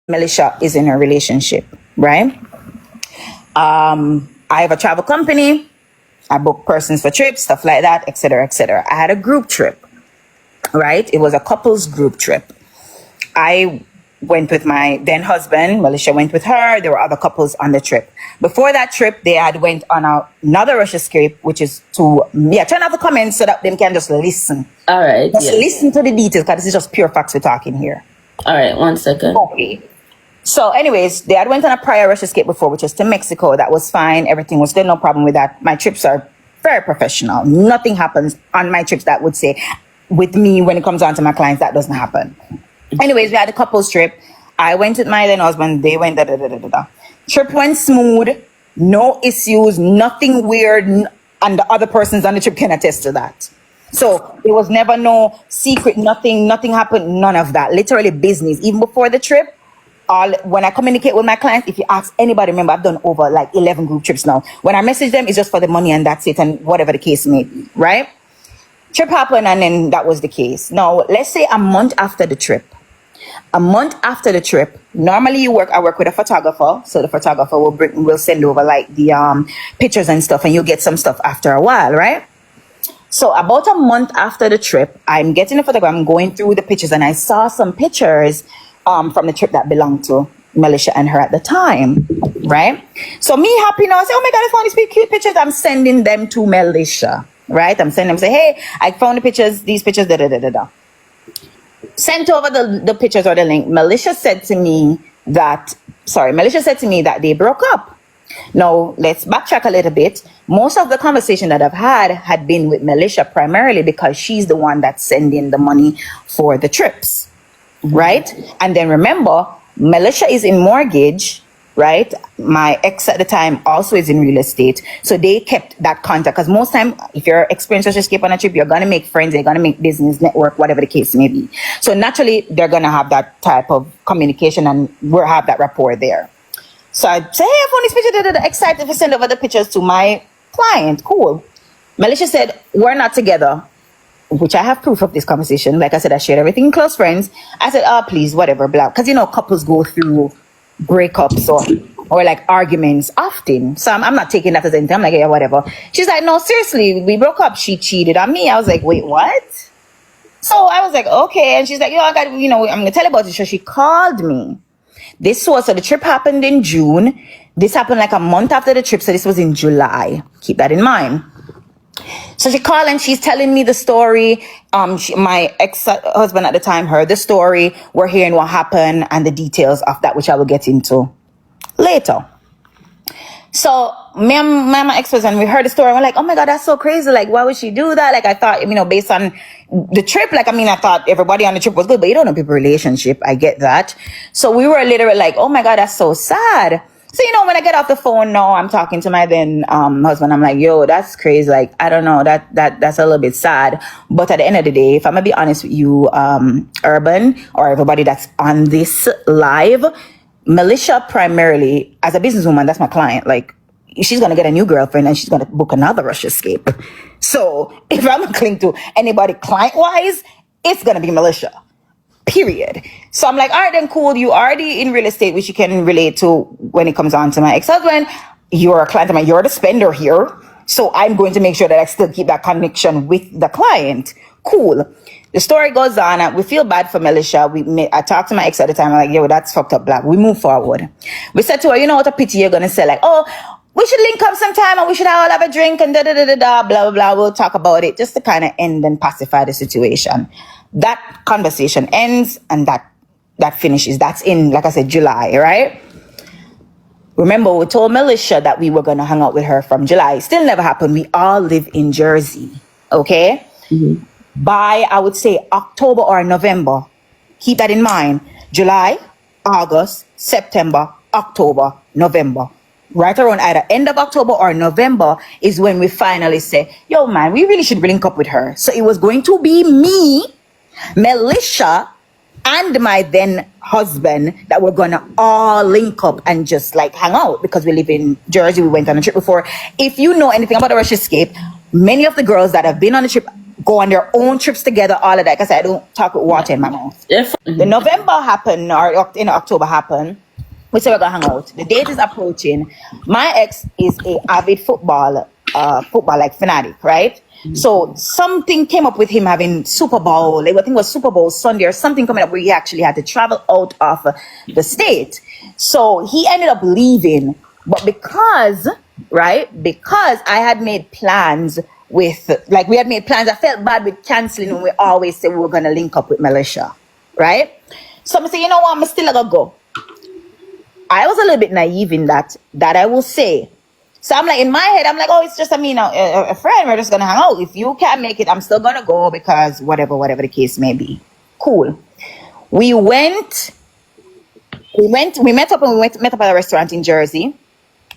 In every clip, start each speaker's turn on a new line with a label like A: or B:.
A: Melissa is in a relationship, right? I have a travel company. I book persons for trips, stuff like that, etc., etc. I had a group trip, right? It was a couples group trip. I went with my then husband. Melissa went with her. There were other couples on the trip. Before that trip, they had went on another Rush escape, which is to turn off the comments so that they can just listen.
B: All right.
A: Just listen to the details, because this is just pure facts we're talking here.
B: All right, 1 second.
A: Okay. So anyways, they had went on a prior Rush escape before, which was to Mexico. That was fine. Everything was good. No problem with that. My trips are very professional. Nothing happens on my trips that would say with me when it comes on to my clients, that doesn't happen. Anyways, we had a couples trip. I went with my then husband. They went da. Trip went smooth. No issues. Nothing weird. And the other persons on the trip can attest to that. So there was never no secret. Nothing happened. None of that. Literally business. Even before the trip, when I communicate with my clients, if you ask anybody, remember I've done over like 11 group trips now. When I message them, it's just for the money and that's it, and whatever the case may be, right? Trip happened and then that was the case. Now, let's say a month after the trip. Normally I work with a photographer. So the photographer will send over like the pictures and stuff, and you'll get some stuff after a while, right? So about a month after the trip, I'm getting a photograph, I'm going through the pictures, and I saw some pictures from the trip that belonged to Melissa and her at the time, right? So me happy now, I say, oh my God, I found these cute pictures. I'm sending them to Melissa, right? I'm sending them, say, hey, I found these pictures, da. Sent over the pictures or the link. Melissa said to me that they broke up. Now, let's backtrack a little bit. Most of the conversation that I've had been with Melissa, primarily because she's the one that's sending the money for the trips, right? And then remember, Melissa is in mortgage, right? My ex at the time also is in real estate. So they kept that contact, because most time, if you're experienced to escape on a trip, you're going to make friends, you're going to make business, network, whatever the case may be. So naturally, they're going to have that type of communication, and we'll have that rapport there. So I say, hey, I found this picture, excited to send over the pictures to my client. Cool. Melissa said, we're not together, which I have proof of this conversation. Like I said, I shared everything in close friends. I said, oh, please, whatever, blah. Because, couples go through breakups or like arguments often. So I'm not taking that as anything. I'm like, yeah, whatever. She's like, no, seriously, we broke up. She cheated on me. I was like, wait, what? So I was like, okay. And she's like, I'm going to tell you about it. So she called me. So the trip happened in June. This happened like a month after the trip. So this was in July. Keep that in mind. So she called and she's telling me the story. My ex-husband at the time heard the story. We're hearing what happened and the details of that, which I will get into later. So me and my ex-husband, we heard the story. We're like, oh my God, that's so crazy. Like, why would she do that? Like, I thought, based on the trip, I thought everybody on the trip was good, but you don't know people's relationship. I get that. So we were literally like, oh my God, that's so sad. So, when I get off the phone now, I'm talking to my then husband. I'm like, yo, that's crazy. Like, I don't know, that's a little bit sad. But at the end of the day, if I'm going to be honest with you, Urban, or everybody that's on this live, Melissa primarily, as a businesswoman, that's my client. Like, she's going to get a new girlfriend and she's going to book another Rush escape. So if I'm going to cling to anybody client-wise, it's going to be Melissa. Period. So I'm like, all right, then cool. You already in real estate, which you can relate to when it comes on to my ex-husband. You're a client of mine. You're the spender here. So I'm going to make sure that I still keep that connection with the client. Cool. The story goes on. We feel bad for Melissa. I talked to my ex at the time. I'm like, yo, that's fucked up, black. We move forward. We said to her, you know what a pity you're going to say? Like, oh, we should link up sometime and we should all have a drink and blah, blah, blah. We'll talk about it just to kind of end and pacify the situation. That conversation ends and that finishes. That's in, like I said, July, right? Remember, we told Melissa that we were going to hang out with her from July. Still never happened. We all live in Jersey, okay? Mm-hmm. By, I would say, October or November. Keep that in mind. July, August, September, October, November. Right around either end of October or November is when we finally say, yo, man, we really should link up with her. So it was going to be me, Melissa, and my then husband that were gonna all link up and just like hang out, because we live in Jersey. We went on a trip before. If you know anything about the Rush escape, many of the girls that have been on the trip go on their own trips together, all of that. Because I don't talk with water in my mouth. The November happened, or in October happened. We said we're gonna hang out. The date is approaching. My ex is a avid football like fanatic, right? So something came up with him having Super Bowl. I think it was Super Bowl Sunday or something coming up where he actually had to travel out of the state. So he ended up leaving. But because I had made plans we had made plans. I felt bad with canceling when we always said we were gonna link up with Militia, right? So I say, you know what, I'm still gonna go. I was a little bit naive in that I will say. So I'm like, in my head, I'm like, oh, it's just a friend. We're just gonna hang out. If you can't make it, I'm still gonna go because whatever the case may be. Cool. We met up at a restaurant in Jersey.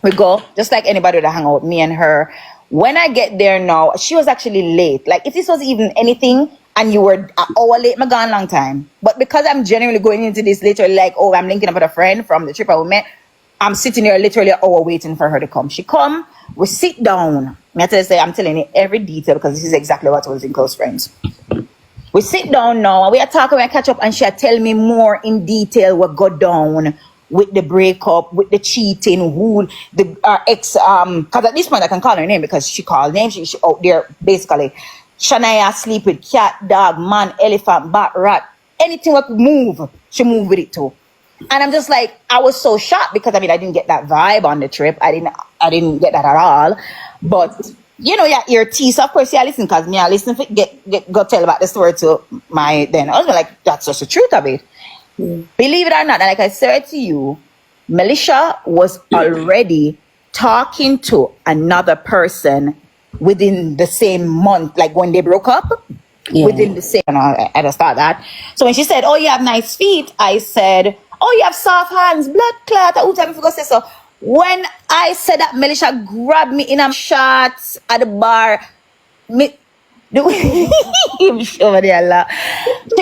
A: We go, just like anybody that hang out, me and her. When I get there now, she was actually late. Like, if this was even anything and you were an hour late, I'm gone long time. But because I'm genuinely going into this literally like, oh, I'm linking up with a friend from the trip I met, I'm sitting here literally an hour waiting for her to come. She come, we sit down. I'm telling you every detail because this is exactly what was in Close Friends. We sit down now and we are talking, we catch up, and she tell me more in detail what go down with the breakup, with the cheating, who our ex, because at this point I can call her name because she called names. She out there basically. Shania sleep with cat, dog, man, elephant, bat, rat, anything that could move, she move with it too. And I'm just like, I was so shocked because I didn't get that vibe on the trip. I didn't get that at all. But you know, your ear tease, of course, you listen because me, I listen, go tell about the story to my then husband. Like, that's just the truth of it. Believe it or not, and like I said to you, Militia was already talking to another person within the same month, like when they broke up. Within the same, I just thought that. So when she said, "Oh, you have nice feet," I said, "Oh, you have soft hands, blood clot." Who tell me if I say so? When I said that, Militia grabbed me in a shots at the bar. She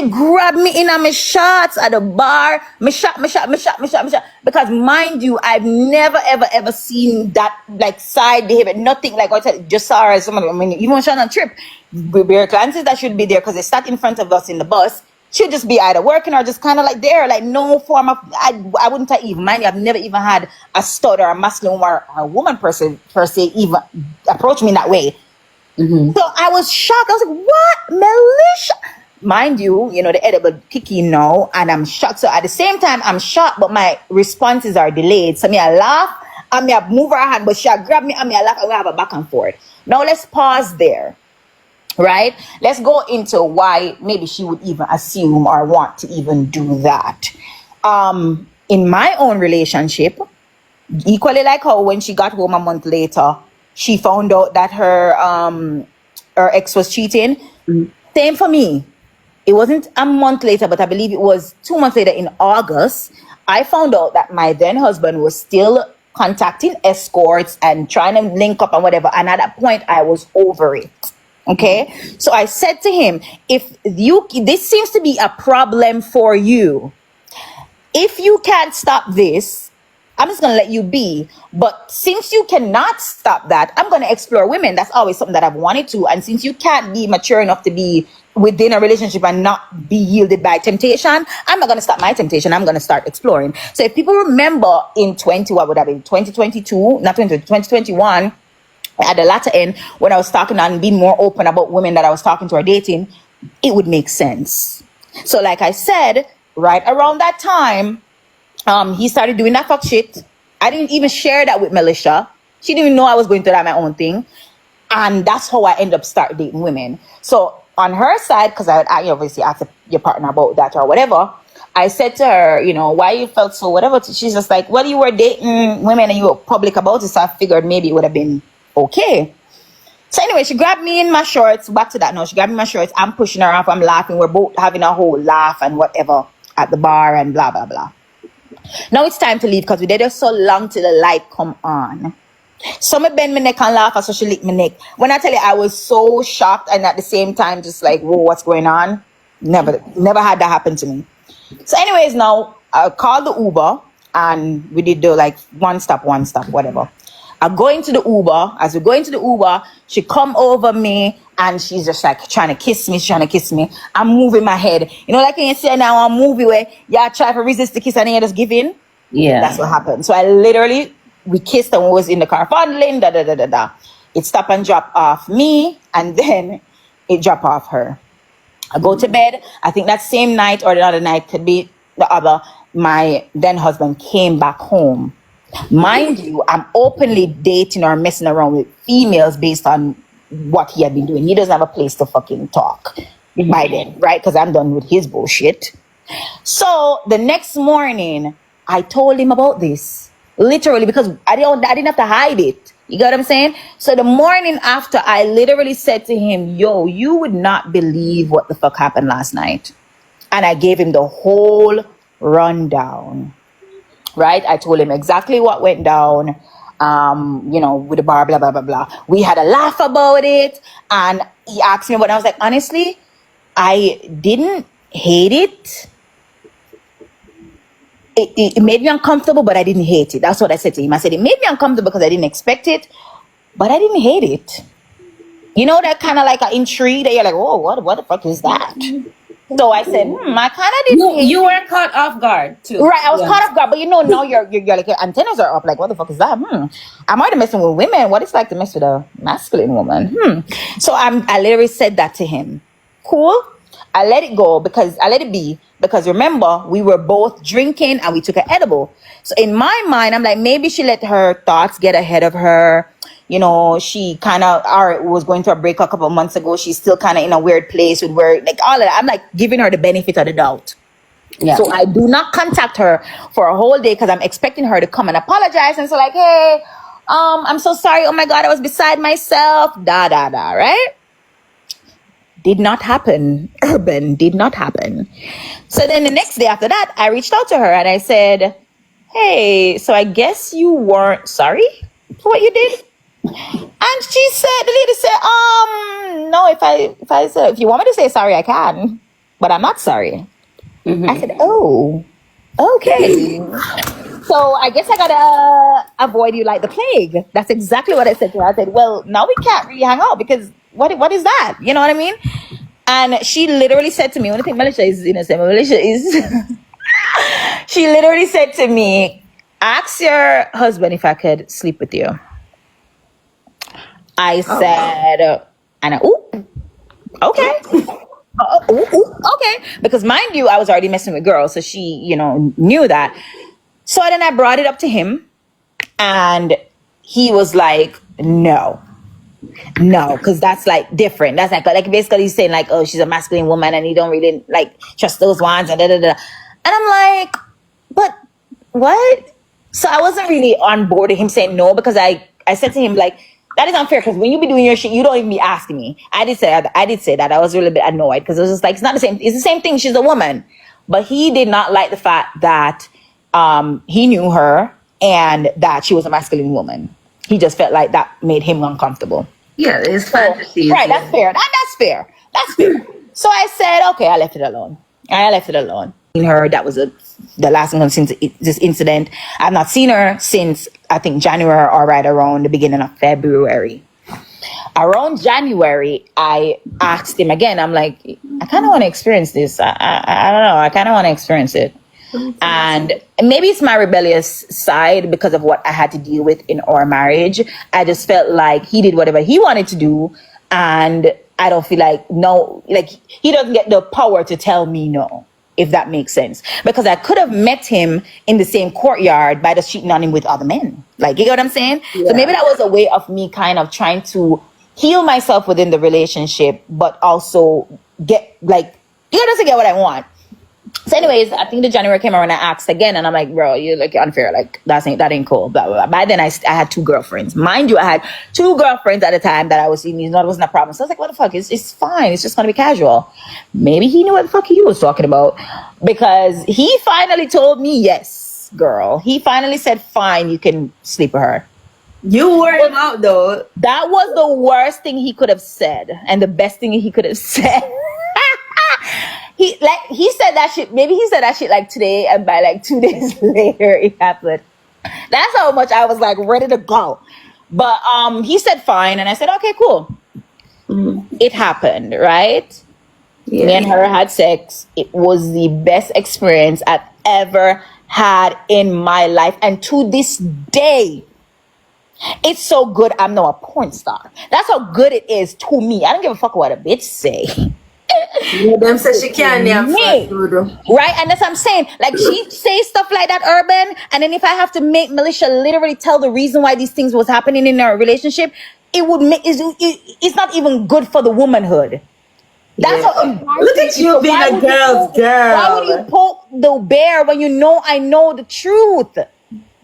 A: grabbed me in my shots at the bar. Me shot. Because mind you, I've never ever seen that like side behavior. Nothing like what I just saw her as somebody. Even when she on a trip, Bear Clancy's that should be there because they sat in front of us in the bus. She'd just be either working or just kind of like there, like no form of. I wouldn't even mind you. I've never even had a stud or a masculine or a woman person per se even approach me in that way. So I was shocked. I was like, what? Militia? Mind you, the edible kicking now, and I'm shocked. So at the same time, I'm shocked, but my responses are delayed. So me, I laugh, and me, I move her hand, but she grab me, and me, I laugh, and we have a back and forth. Now let's pause there, right? Let's go into why maybe she would even assume or want to even do that. In my own relationship, equally like how when she got home a month later, she found out that her ex was cheating. Same for me. It wasn't a month later, but I believe it was 2 months later in August. I found out that my then husband was still contacting escorts and trying to link up and whatever. And at that point, I was over it. Okay? So I said to him, this seems to be a problem for you. If you can't stop this, I'm just going to let you be. But since you cannot stop that, I'm going to explore women. That's always something that I've wanted to. And since you can't be mature enough to be within a relationship and not be yielded by temptation, I'm not going to stop my temptation. I'm going to start exploring. So if people remember in 2022, not 2021, at the latter end, when I was talking and being more open about women that I was talking to or dating, it would make sense. So like I said, right around that time, he started doing that fuck shit. I didn't even share that with Militia. She didn't even know I was going through that my own thing. And that's how I end up start dating women. So on her side, because I obviously asked your partner about that or whatever, I said to her, why you felt so whatever. She's just like, well, you were dating women and you were public about it, so I figured maybe it would have been okay. So anyway, she grabbed me in my shorts. Back to that now. She grabbed me in my shorts. I'm pushing her off. I'm laughing. We're both having a whole laugh and whatever at the bar and blah, blah, blah. Now it's time to leave because we did it so long till the light come on. So me bend my neck and laugh, so she licked my neck. When I tell you, I was so shocked and at the same time just like, whoa, what's going on? Never had that happen to me. So anyways, now I called the Uber and we did the like one stop, whatever. I go into the Uber. As we go into the Uber, she come over me and she's just like trying to kiss me. She's trying to kiss me. I'm moving my head. You know, like you see now a movie where y'all try to resist the kiss and then you just give in.
B: Yeah.
A: That's what happened. So I literally, we kissed and we was in the car fondling, da da da da da. It stop and drop off me and then it drop off her. I go to bed. I think that same night or the other night, could be the other, my then husband came back home. Mind you, I'm openly dating or messing around with females based on what he had been doing. He doesn't have a place to fucking talk by then, right? Because I'm done with his bullshit. So the next morning, I told him about this. Literally, because I didn't have to hide it. You get what I'm saying? So the morning after, I literally said to him, yo, you would not believe what the fuck happened last night. And I gave him the whole rundown, right? I told him exactly what went down, you know, with the bar, blah, blah, blah, blah. We had a laugh about it. And he asked me about it. I was like, honestly, I didn't hate it. It made me uncomfortable, but I didn't hate it. That's what I said to him. I said, it made me uncomfortable because I didn't expect it, but I didn't hate it. You know, that kind of like an intrigue that you're like, oh, what the fuck is that? So I said, I kind of didn't hate
B: You were caught off guard too.
A: Right, I was caught off guard, but you know, now you're like, your antennas are up. Like, what the fuck is that? I'm already messing with women. What it's like to mess with a masculine woman? So I literally said that to him. Cool. I let it go because I let it be because remember we were both drinking and we took an edible. So in my mind, I'm like, maybe she let her thoughts get ahead of her. You know, she kind of was going through a breakup a couple of months ago. She's still kind of in a weird place with where like all of that. I'm like giving her the benefit of the doubt. Yeah. So I do not contact her for a whole day because I'm expecting her to come and apologize and say like, hey, I'm so sorry. Oh my God, I was beside myself. Da da da. Right? Did not happen. Urban did not happen. So then the next day after that, I reached out to her and I said, hey, so I guess you weren't sorry for what you did? And she said, the lady said, no, if you want me to say sorry, I can, but I'm not sorry. I said, oh, okay. So I guess I gotta avoid you like the plague. That's exactly what I said to her. I said, well, now we can't really hang out because what is that? You know what I mean? And she literally said to me, when I think Malaysia is innocent, Malaysia is she literally said to me, ask your husband if I could sleep with you. I said, okay. Okay. Because mind you, I was already messing with girls, so she, you know, knew that. So then I brought it up to him and he was like, no, because that's like different. That's like basically he's saying like, oh, she's a masculine woman and he don't really like trust those ones and da da da. And I'm like, but what? So I wasn't really on board with him saying no because I said to him like, that is unfair because when you be doing your shit, you don't even be asking me. I did say that. I was really a bit annoyed because it was just like, it's not the same. It's the same thing. She's a woman. But he did not like the fact that he knew her and that she was a masculine woman. He just felt like that made him uncomfortable.
B: Yeah, it's fantasy.
A: Right, that's fair. That's fair. That's fair. So I said, okay, I left it alone. In her, that was the last one since this incident. I've not seen her since I think January or right around the beginning of February. Around January, I asked him again. I'm like, I kind of want to experience this. I don't know. I kind of want to experience it. And maybe it's my rebellious side because of what I had to deal with in our marriage. I just felt like he did whatever he wanted to do. And I don't feel like, no, like he doesn't get the power to tell me no, if that makes sense. Because I could have met him in the same courtyard by just cheating on him with other men. Like, you get what I'm saying? Yeah. So maybe that was a way of me kind of trying to heal myself within the relationship, but also get like, you know, to get what I want. So anyways, I think the January came around and I asked again and I'm like, bro, you're like unfair. Like that ain't cool. Blah, blah, blah. By then I had 2 girlfriends. Mind you, I had 2 girlfriends at the time that I was seeing. You know, it wasn't a problem. So I was like, what the fuck? It's fine. It's just going to be casual. Maybe he knew what the fuck he was talking about because he finally told me, yes, girl. He finally said, fine, you can sleep with her.
B: You wore him out though.
A: That was the worst thing he could have said and the best thing he could have said. He said that shit. Maybe he said that shit like today, and by like 2 days later, it happened. That's how much I was like ready to go. But he said fine, and I said, okay, cool. It happened, right? Me and her had sex. It was the best experience I've ever had in my life. And to this day, it's so good I'm now a porn star. That's how good it is to me. I don't give a fuck what a bitch say.
B: Them say she can't name
A: Me.
B: food.
A: Right? And that's what I'm saying. Like, she says stuff like that, Urban. And then if I have to make Militia literally tell the reason why these things was happening in our relationship, it would make it's not even good for the womanhood. That's how embarrassing.
B: Look at you being a girl's girl.
A: Why would you poke the bear when you know I know the truth?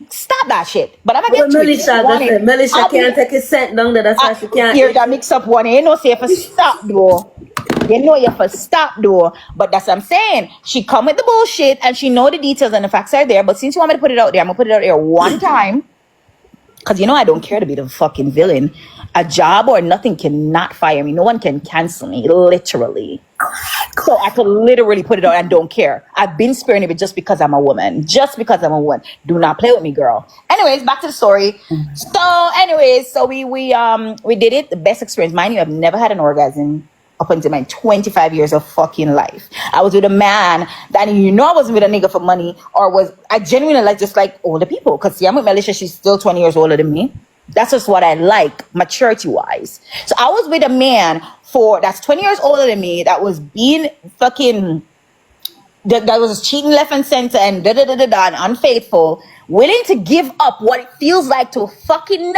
A: Stop that shit. But I'm gonna get to it.
B: Militia can't take a cent down there. That's why she can't.
A: Hear that mix up one. You know, say if I stop though. You know you have to stop though. But that's what I'm saying. She come with the bullshit and she know the details and the facts are there. But since you want me to put it out there, I'm gonna put it out there one time. Because you know I don't care to be the fucking villain. A job or nothing cannot fire me. No one can cancel me, literally. So I could literally put it out and don't care. I've been sparing it just because I'm a woman. Just because I'm a woman. Do not play with me, girl. Anyways, back to the story. So we did it. The best experience. Mind you, I've never had an orgasm up until my 25 years of fucking life. I was with a man that, you know, I wasn't with a nigga for money, or I genuinely like older people. Because see, I'm with Melissa, she's still 20 years older than me. That's just what I like, maturity wise. So I was with a man that's 20 years older than me, that was being fucking, that was cheating left and center and and unfaithful, willing to give up what it feels like to fucking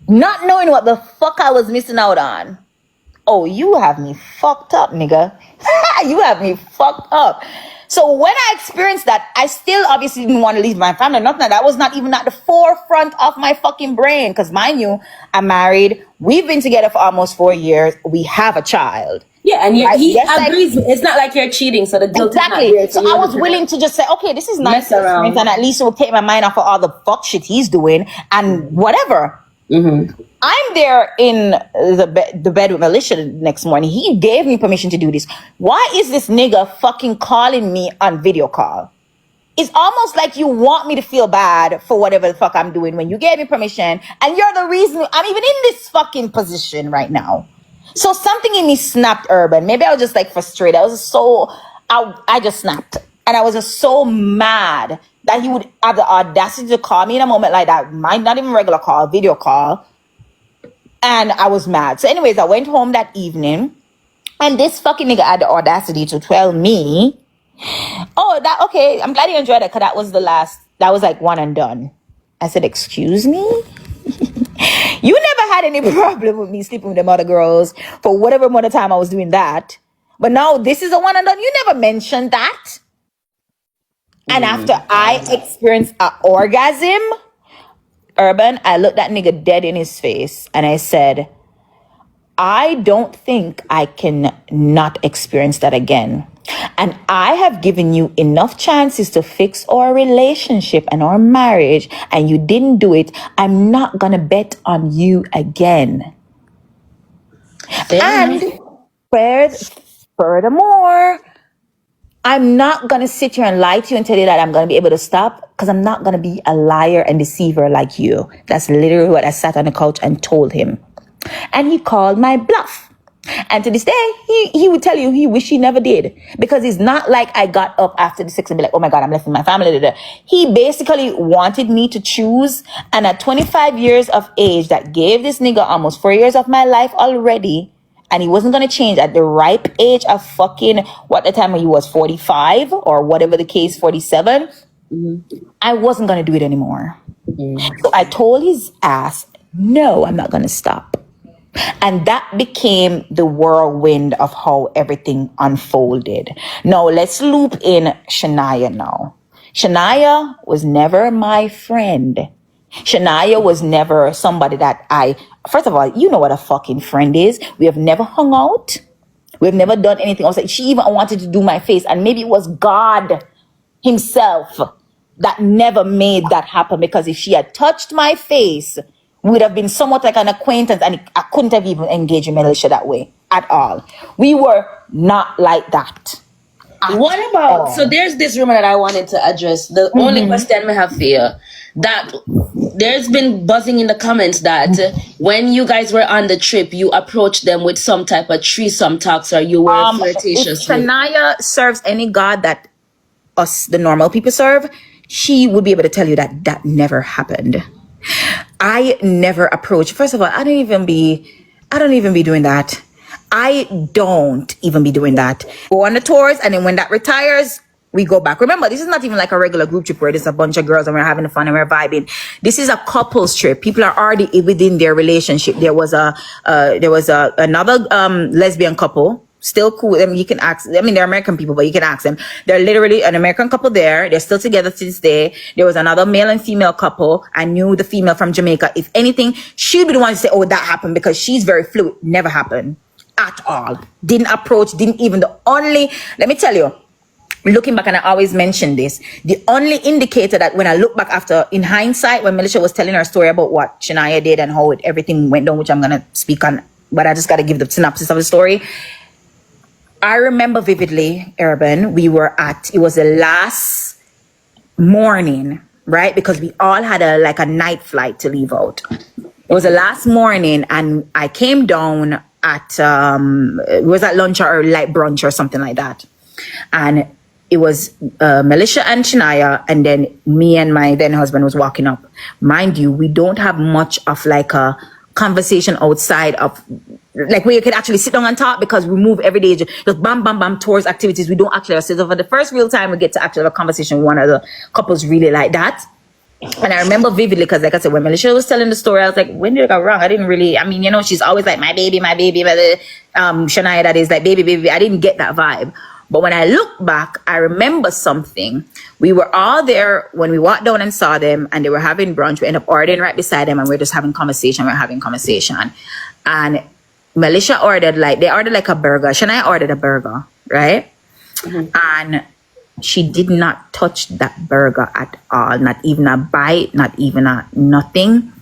A: not knowing what the fuck I was missing out on. Oh, you have me fucked up, nigga. You have me fucked up. So when I experienced that, I still obviously didn't want to leave my family. Nothing. That was not even at the forefront of my fucking brain. Because mind you, I'm married. We've been together for almost 4 years. We have a child.
B: Yeah, and he agrees. It's not like you're cheating, so the guilt
A: exactly.
B: is not there.
A: So I was willing to just say, okay, this is nice, and at least it will take my mind off of all the fuck shit he's doing and whatever. Mm-hmm. I'm there in the bed with Militia the next morning. He gave me permission to do this. Why is this nigga fucking calling me on video call? It's almost like you want me to feel bad for whatever the fuck I'm doing when you gave me permission, and you're the reason I'm even in this fucking position right now. So something in me snapped, Urban. Maybe I was just like frustrated. I just snapped. And I was just so mad that he would have the audacity to call me in a moment like that. Not even regular call, video call. And I was mad. So anyways, I went home that evening, and this fucking nigga had the audacity to tell me, okay, I'm glad you enjoyed it, because that was like one and done. I said, excuse me? You never had any problem with me sleeping with them other girls for whatever amount of time I was doing that. But now this is a one and done. You never mentioned that. And after I experienced an orgasm, Urban, I looked that nigga dead in his face and I said, I don't think I can not experience that again. And I have given you enough chances to fix our relationship and our marriage, and you didn't do it. I'm not going to bet on you again. And furthermore, I'm not going to sit here and lie to you and tell you that I'm going to be able to stop, because I'm not going to be a liar and deceiver like you. That's literally what I sat on the couch and told him. And he called my bluff. And to this day, he would tell you he wish he never did. Because it's not like I got up after the sex and be like, oh my God, I'm left with my family. He basically wanted me to choose. And at 25 years of age, that gave this nigga almost 4 years of my life already. And he wasn't going to change at the ripe age of fucking, what the time when he was 45 or whatever the case, 47. Mm-hmm. I wasn't going to do it anymore. Mm-hmm. So I told his ass, no, I'm not going to stop. And that became the whirlwind of how everything unfolded. Now, let's loop in Shania now. Shania was never my friend. Shania was never somebody that first of all, you know what a fucking friend is. We have never hung out. We've never done anything else. She even wanted to do my face. And maybe it was God himself that never made that happen. Because if she had touched my face, we would have been somewhat like an acquaintance, and I couldn't have even engaged in Militia that way at all. We were not like that.
B: What about, so there's this rumor that I wanted to address. The only question I have for you that there's been buzzing in the comments that when you guys were on the trip, you approached them with some type of threesome talks, or you were
A: If
B: flirtatious with.
A: Shania serves any god that us, the normal people, serve, she would be able to tell you that that never happened. I never approach. First of all, I don't even be doing that. I don't even be doing that. Go on the tours, and then when that retires, we go back. Remember, this is not even like a regular group trip where there's a bunch of girls and we're having fun and we're vibing. This is a couples trip. People are already within their relationship. There was another lesbian couple. Still cool. I mean, you can ask. I mean, they're American people, but you can ask them. They're literally an American couple there. They're still together to this day. There was another male and female couple. I knew the female from Jamaica. If anything, she'd be the one to say, "Oh, that happened," because she's very fluid. Never happened at all. Didn't approach. Didn't even. The only. Let me tell you. Looking back, and I always mention this, the only indicator that when I look back after, in hindsight, when Melissa was telling her story about what Shania did and how everything went down, which I'm gonna speak on, but I just gotta give the synopsis of the story. I remember vividly, Urban, it was the last morning, right? Because we all had a night flight to leave out. It was the last morning, and I came down at, it was at lunch or light brunch or something like that. And it was Melissa and Shania, and then me and my then husband was walking up. Mind you, we don't have much of like a conversation outside of like where you can actually sit down and talk, because we move every day, just bam bam bam tours, activities. We don't actually sit. So for the first real time we get to actually have a conversation with one of the couples really like that. And I remember vividly, because like I said, when Melissa was telling the story, I was like, when did it go wrong? I didn't really, I mean, you know, she's always like, my baby, Shania, that is like, baby. I didn't get that vibe. But when I look back, I remember something. We were all there when we walked down and saw them, and they were having brunch. We ended up ordering right beside them, and we're just having conversation. And Melissa ordered they ordered like a burger. Shania ordered a burger, right? Mm-hmm. And she did not touch that burger at all. Not even a bite, not even a nothing.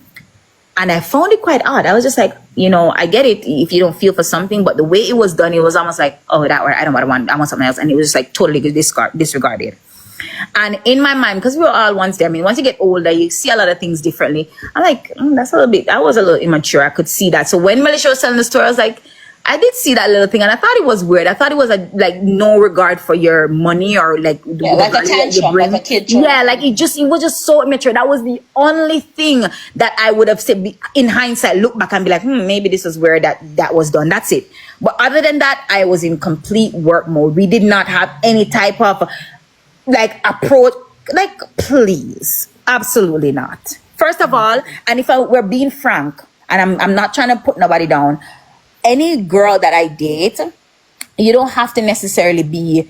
A: And I found it quite odd. I was just like, you know, I get it if you don't feel for something, but the way it was done, it was almost like, oh, that way, I don't want, I want something else. And it was just like totally disregarded. And in my mind, because we were all once there, I mean, once you get older, you see a lot of things differently. I'm like, that's a little bit, I was a little immature. I could see that. So when Melissa was telling the story, I was like, I did see that little thing, and I thought it was weird. I thought it was no regard for your money, or like a tantrum, like a kid. Yeah, like it was just so immature. That was the only thing that I would have said in hindsight. Look back and be like, maybe this is where that was done. That's it. But other than that, I was in complete work mode. We did not have any type of like approach. Like, please, absolutely not. First of all, and if we're being frank, and I'm not trying to put nobody down. Any girl that I date, you don't have to necessarily be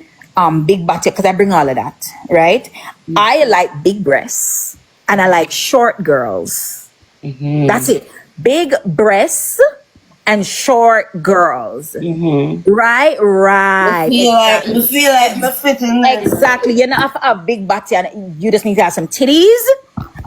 A: big body, because I bring all of that, right? Mm-hmm. I like big breasts, and I like short girls. Mm-hmm. That's it. Big breasts and short girls. Mm-hmm. Right.
C: You feel like me fit in there.
A: Exactly. You're not a big body, and you just need to have some titties,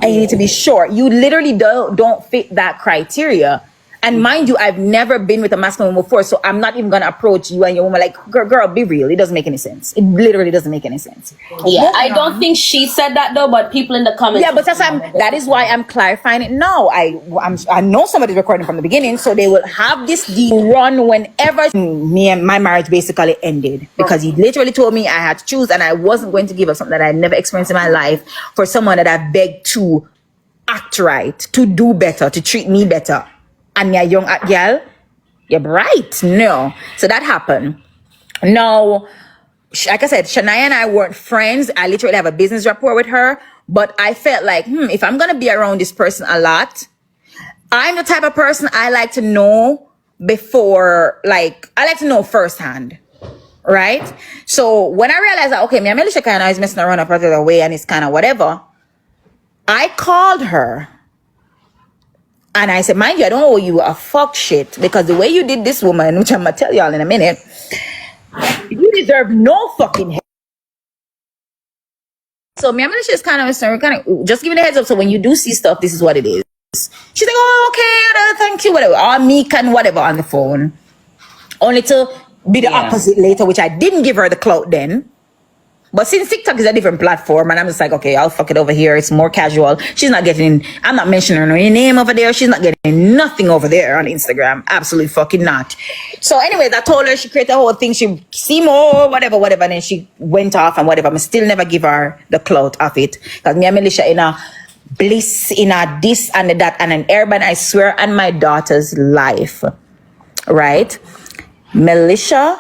A: and you need to be short. You literally don't fit that criteria. And mind you, I've never been with a masculine woman before, so I'm not even going to approach you and your woman like, girl, be real. It doesn't make any sense. It literally doesn't make any sense.
B: Yeah, I don't think she said that though, but people in the comments.
A: Yeah, but that is why I'm clarifying it now. I know somebody's recording from the beginning, so they will have this run whenever me and my marriage basically ended, because he literally told me I had to choose, and I wasn't going to give up something that I never experienced in my life for someone that I begged to act right, to do better, to treat me better. And you're young girl, you're right. No. So that happened. Now, like I said, Shania and I weren't friends. I literally have a business rapport with her. But I felt like, if I'm going to be around this person a lot, I'm the type of person I like to know before, I like to know firsthand. Right? So when I realized that, okay, me and Melissa kind of is messing around a particular way, and it's kind of whatever, I called her. And I said, mind you, I don't owe you a fuck shit, because the way you did this woman, which I'm going to tell y'all in a minute, you deserve no fucking help. So me and Melissa is kind of just giving a heads up. So when you do see stuff, this is what it is. She's like, oh, okay, thank you, whatever. Or meek and whatever on the phone. Only to be the opposite later, which I didn't give her the clout then. But since TikTok is a different platform, and I'm just like, okay, I'll fuck it over here. It's more casual. She's not getting, I'm not mentioning her name over there. She's not getting nothing over there on Instagram. Absolutely fucking not. So anyways, I told her she created a whole thing. She see more, whatever. And then she went off and whatever. I still never give her the clout of it. Because me and Melissa in a bliss, in a this and that. And an airband, I swear on my daughter's life. Right? Melissa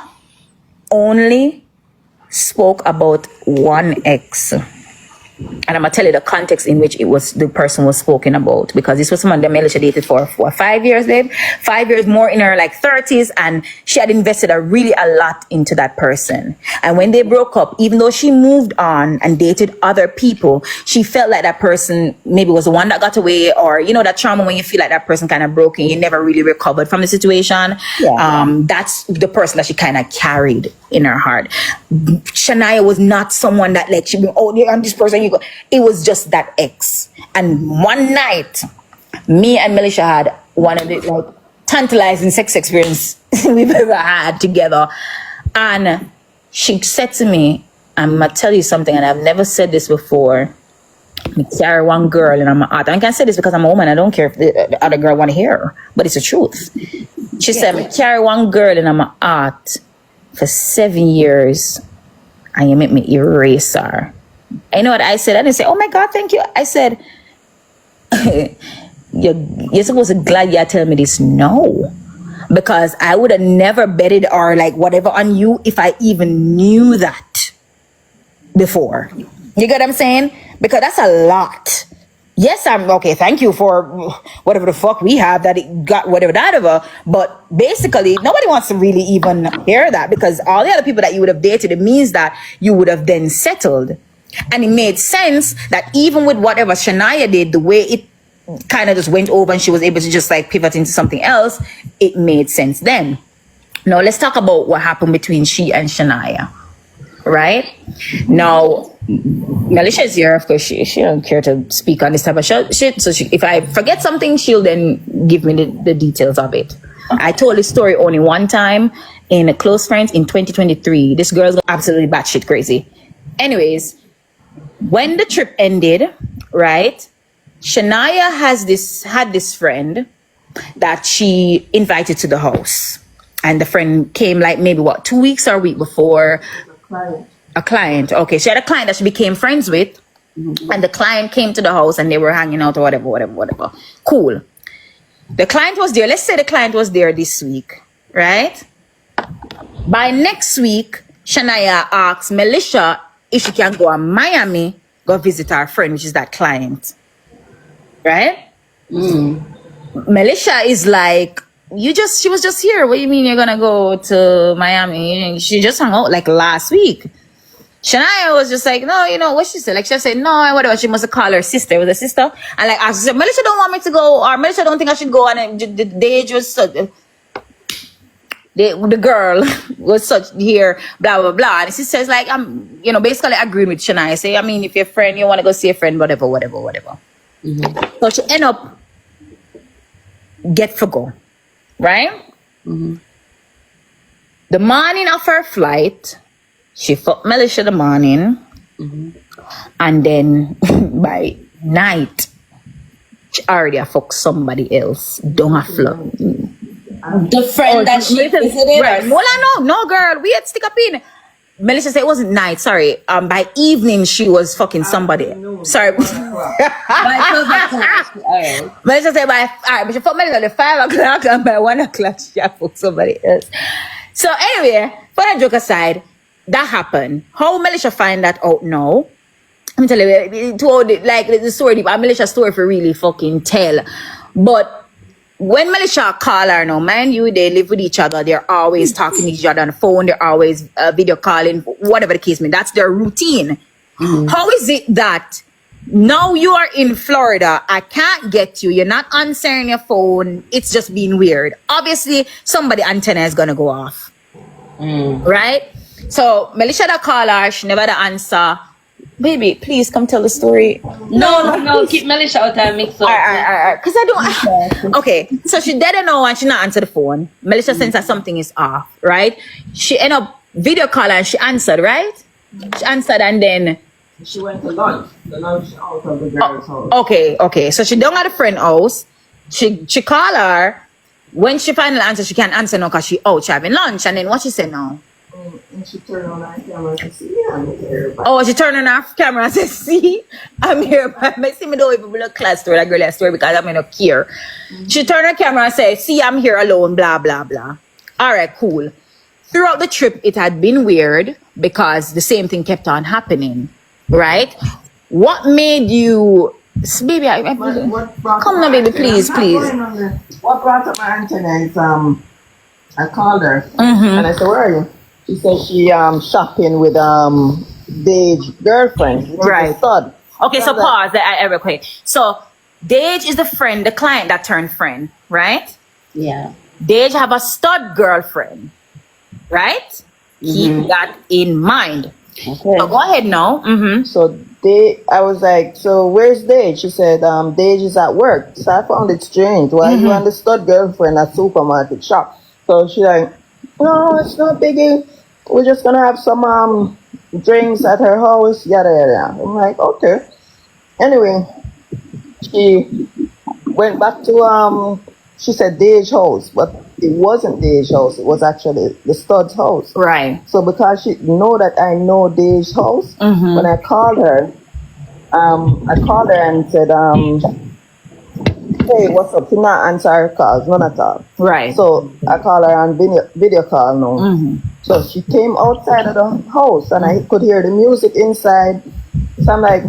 A: only spoke about one ex. And I'm gonna tell you the context in which it was the person was spoken about, because this was someone that Melissa dated for 5 years, babe. 5 years, more in her like 30s, and she had invested a lot into that person. And when they broke up, even though she moved on and dated other people, she felt like that person maybe was the one that got away, or you know that trauma when you feel like that person kind of broke and you never really recovered from the situation. That's the person that she kind of carried in her heart. Shania was not someone that like she be, oh, yeah, I'm this person. You go. It was just that ex. And one night, me and Melissa had one of the like tantalizing sex experience we've ever had together. And she said to me, I'm gonna tell you something, and I've never said this before. I carry one girl and I'm an art. I can't say this because I'm a woman. I don't care if the other girl want to hear her, but it's the truth. She said, I carry one girl and I'm an art for 7 years, and you make me erase her. You know what I said? I didn't say, oh my God, thank you. I said, you're supposed to glad you're telling me this. No, because I would have never betted or like whatever on you if I even knew that before. You get what I'm saying? Because that's a lot. Yes, I'm okay. Thank you for whatever the fuck we have that it got whatever that ever. But basically, nobody wants to really even hear that, because all the other people that you would have dated, it means that you would have then settled. And it made sense that even with whatever Shania did, the way it kind of just went over and she was able to just like pivot into something else, it made sense then. Now, let's talk about what happened between she and Shania. Right? Now, Melissa is here, of course. She don't care to speak on this type of shit. So if I forget something, she'll then give me the details of it. I told this story only one time in a Close Friends in 2023. This girl's absolutely batshit crazy. Anyways, when the trip ended, right, Shania had this friend that she invited to the house. And the friend came like maybe 2 weeks or a week before. A client. Okay, she had a client that she became friends with, and the client came to the house and they were hanging out or whatever. Cool. The client was there. Let's say the client was there this week, right? By next week, Shania asks Melissa if she can go to Miami, go visit her friend, which is that client, right? Melissa is like, she was just here. What do you mean you're gonna go to Miami? She just hung out like last week. Shania was just like, no, you know what she said? Like she said, no, whatever. She must have called her sister. It was a sister, and like I said, Melissa don't want me to go, or Melissa don't think I should go. And the age was so, the girl was such here, blah blah blah. And she says like, I'm, basically agreeing with Shania. Say, I mean, if your friend, you want to go see a friend, whatever. So she end up get for go. Right? The morning of her flight, she fucked Melissa the morning. And then by night, she already fucked somebody else. Don't have flow.
C: The friend that she visited?
A: Right. No, girl. We had stick up in. Melissa said it wasn't night, sorry. By evening, she was fucking somebody. Sorry. Melissa said but she fucked Melissa at 5 o'clock, and by 1 o'clock, she had fucked somebody else. So anyway, for that joke aside, that happened. How Melissa find that out now? Let me tell you, the story, Melissa's story for really fucking tell. But when Melissa call her now, mind you, they live with each other. They're always talking to each other on the phone. They're always video calling, whatever the case may be. That's their routine. How is it that now you are in Florida, I can't get you, you're not answering your phone, it's just being weird? Obviously, somebody antenna is going to go off. Right? So, Melissa da call her, she never da answer. Baby, please come tell the story.
B: No, keep Melissa out and mix up.
A: Alright. Because I don't. Okay, so she didn't know and she not answer the phone. Melissa sense that something is off, right? She end up video call and she answered, right? She answered and then
C: She went to lunch. The lunch out of the girl's house.
A: okay. So she don't at a friend house. She call her. When she finally answer, she can't answer now because she out she having lunch. And then what she said now?
C: And she turned on her camera to see I'm here.
A: Oh, she turned on her camera and said, see, I'm here. I see me don't even look class to that girl story because I don't care. She turned her camera and said, see, I'm here alone, blah, blah, blah. All right, cool. Throughout the trip, it had been weird because the same thing kept on happening, right? What made you, baby, come now, baby, please.
C: What brought up my antenna is I called her and I said, where are you? She said she shopping with Dave's girlfriend, which is a stud.
A: Okay, so pause real quick. So Dage is the client that turned friend, right?
B: Yeah.
A: Dage have a stud girlfriend, right? Keep that in mind.
C: Okay.
A: So go ahead now.
C: So I was like, so where's Dage? She said, Dage is at work. So I found it strange. Why you and the stud girlfriend at supermarket shop? So she like, no, it's not biggie. We're just gonna have some drinks at her house, yada yada. I'm like, okay. Anyway, she went back to she said Dage's house, but it wasn't Dage's house. It was actually the stud's house.
A: Right.
C: So because she know that I know Dage's house, when I called her and said, hey, what's up? She not answer her calls, none at all.
A: Right.
C: So I call her on video call now. So she came outside of the house and I could hear the music inside. So I'm like,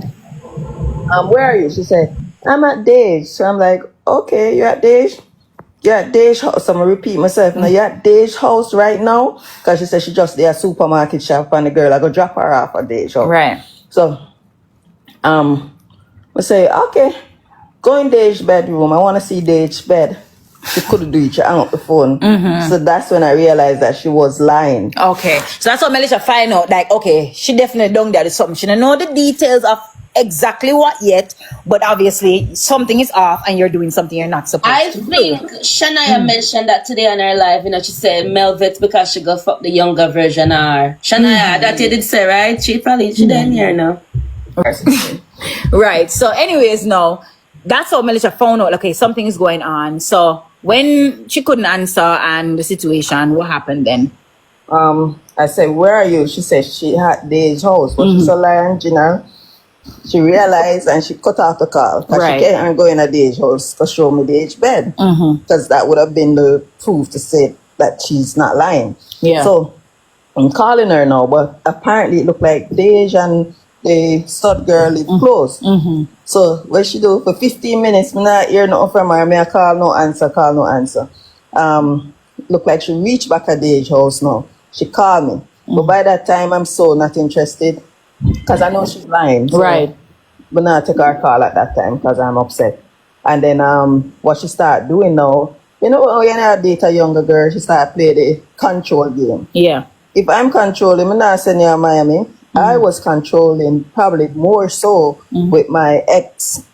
C: where are you? She said, I'm at Dage. So I'm like, okay, you're at Dage? You're at Dage house. I'm going to repeat myself. Now, you're at Dage house right now? Because she said she just there at supermarket shop and the girl, I go drop her off at Dage house.
A: Right.
C: So, I say, okay, go in Dage's bedroom. I want to see Dage's bed. She couldn't do it. She hung up the phone. So that's when I realized that she was lying.
A: Okay. So that's what Melissa find out. Like, okay, she definitely done that. Something. She don't know the details of exactly what yet, but obviously something is off and you're doing something you're not supposed to do.
B: I think Shania mentioned that today on her live, she said Melvit's because she go fuck the younger version of her. Shania, that you did say, right? She didn't hear now.
A: Right. So anyways, no, that's how Melissa found out, okay, something is going on. So when she couldn't answer and the situation, what happened then?
C: I said, where are you? She said she had Dage's house, but she's a liar, She realized and she cut off the call because she can't go in a Dage's house to show me Dage's bed because that would have been the proof to say that she's not lying.
A: Yeah.
C: So I'm calling her now, but apparently it looked like Dage and the stud girl live close. So what she do for 15 minutes, me not hear nothing from her. Me I call no answer. Look like she reached back at Dage's house now. She called me, but by that time I'm so not interested. Because I know she's lying. So
A: Right.
C: But not take her call at that time because I'm upset. And then what she started doing now, you know when you date a younger girl, she started playing the control game.
A: Yeah.
C: If I'm controlling, I'm not saying you're Miami. I was controlling probably more so with my ex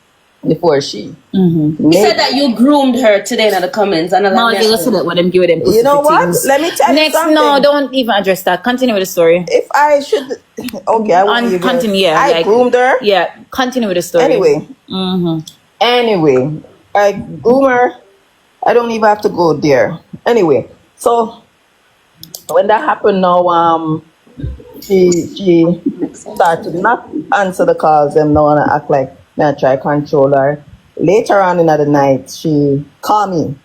C: before she.
B: You said that you groomed her today in the comments. And
A: No, you listen to them give them
C: You know what? Let me tell you
A: Next,
C: something.
A: no, don't even address that. Continue with the story.
C: If I should... Okay, I won't even...
A: Continue, yeah.
C: I groomed her.
A: Yeah, continue with the story.
C: Anyway, I groom her. I don't even have to go there. Anyway, so when that happened now, she started to not answer the calls and now and act like me I try control her. Later on in the night, she called me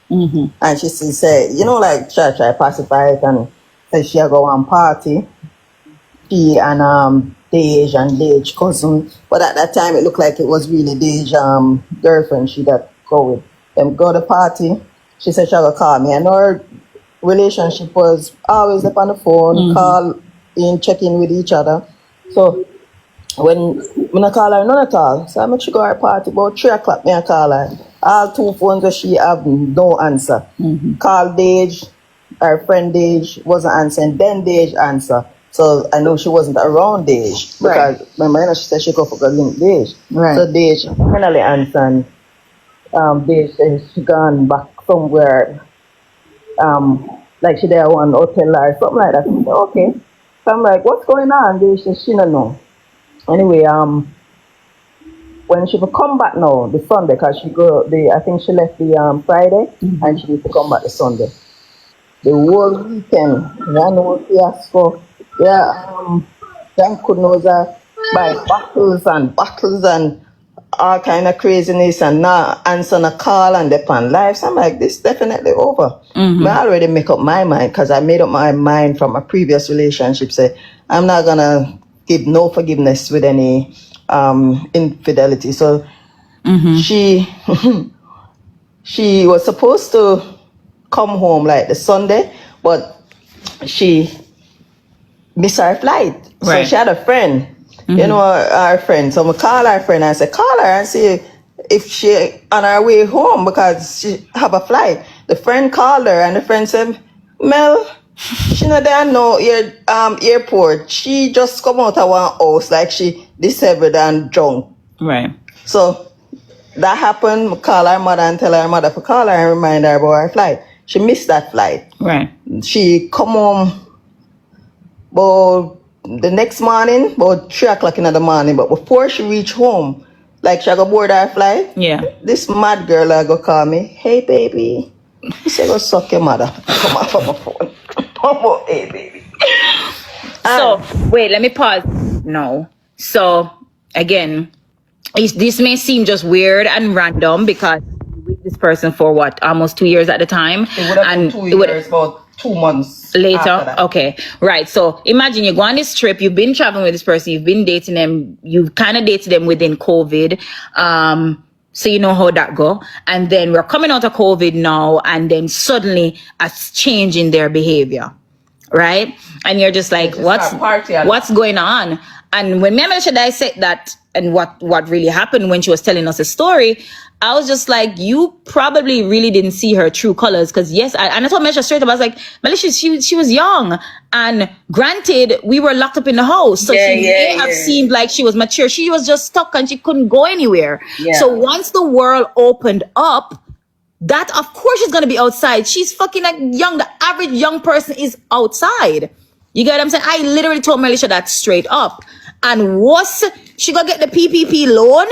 C: and she said, you know, like try pacify it and said she go on party. She and Dage cousin, but at that time it looked like it was really Dage girlfriend she that go with. Them go to the party. She said she gonna call me. And her relationship was always up on the phone, call in, check in with each other. So when I call her none at all, so I make she go to her party about 3 o'clock. Me I call her. All 2 phones that she have no answer. Call Dage, her friend Dage wasn't answering. Then Dage answer. So I know she wasn't around Dage because remember she said she go for the link Dage.
A: Right.
C: So Dage finally answered. Dage said she gone back somewhere. Like she there one hotel or something like that. I said, okay. So I'm like, what's going on? They said, she don't know. Anyway, when she would come back now, the Sunday, because I think she left the Friday, and she used to come back the Sunday. The whole weekend, I know fiasco. Yeah, John could know that by bottles and all kind of craziness and not answering a call and depend lives. I'm like, this definitely over. I already make up my mind because I made up my mind from a previous relationship. Say I'm not gonna give no forgiveness with any infidelity. So she she was supposed to come home like the Sunday, but she missed her flight. So
A: Right.
C: she had a friend, our friend. So I call her friend and I said, call her and see if she on her way home because she have a flight. The friend called her and the friend said, Mel, she not there no airport. She just come out of one house like she disabled and drunk.
A: Right.
C: So that happened. Call her mother and tell her mother to call her and remind her about her flight. She missed that flight.
A: Right.
C: She come home about the next morning, about 3 o'clock in the morning. But before she reached home, like she go board her flight,
A: Yeah.
C: this mad girl go call me, hey baby. I say, go suck your mother. Come off of my phone. Oh, hey baby.
A: So wait, let me pause. No. So again, this may seem just weird and random because with this person for what, almost 2 years at the time,
C: It would have been 2 years, about 2 months
A: later. Okay, right. So imagine you go on this trip, you've been traveling with this person, you've been dating them, you've kind of dated them within COVID. So you know how that go. And then we're coming out of COVID now, and then suddenly a change in their behavior. Right? And you're just like, what's going on? And when me and Melisha dissect that and what really happened when she was telling us a story, I was just like, you probably really didn't see her true colors. Because yes, and I told Melisha straight up, I was like, Melisha, she was young. And granted, we were locked up in the house. So she may have seemed like she was mature. She was just stuck and she couldn't go anywhere. Yeah. So once the world opened up, that of course she's gonna be outside. She's fucking like young. The average young person is outside. You get what I'm saying? I literally told Melisha that straight up. And what's she gonna get the PPP loan?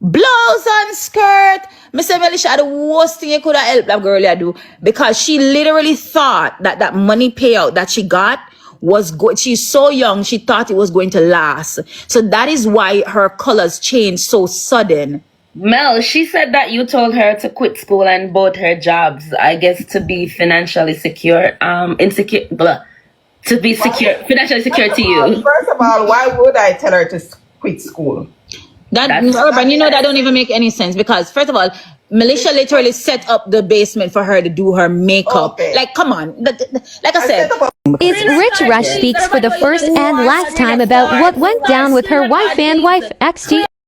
A: Blouse and skirt. Mr. Melisha, the worst thing you could have helped that girl I do, because she literally thought that money payout that she got was good. She's so young, she thought it was going to last. So that is why her colors changed so sudden.
B: Mel, she said that you told her to quit school and both her jobs, I guess, to be financially secure, to be secure, financially secure to you.
C: First of all, why would I tell her to quit school?
A: Urban, you know, that don't even make any sense because, first of all, Melisha literally set up the basement for her to do her makeup. Okay. Like, come on. Like I said.
D: It's Rich Rush speaks for the first and last time about what went down with her wife and wife XT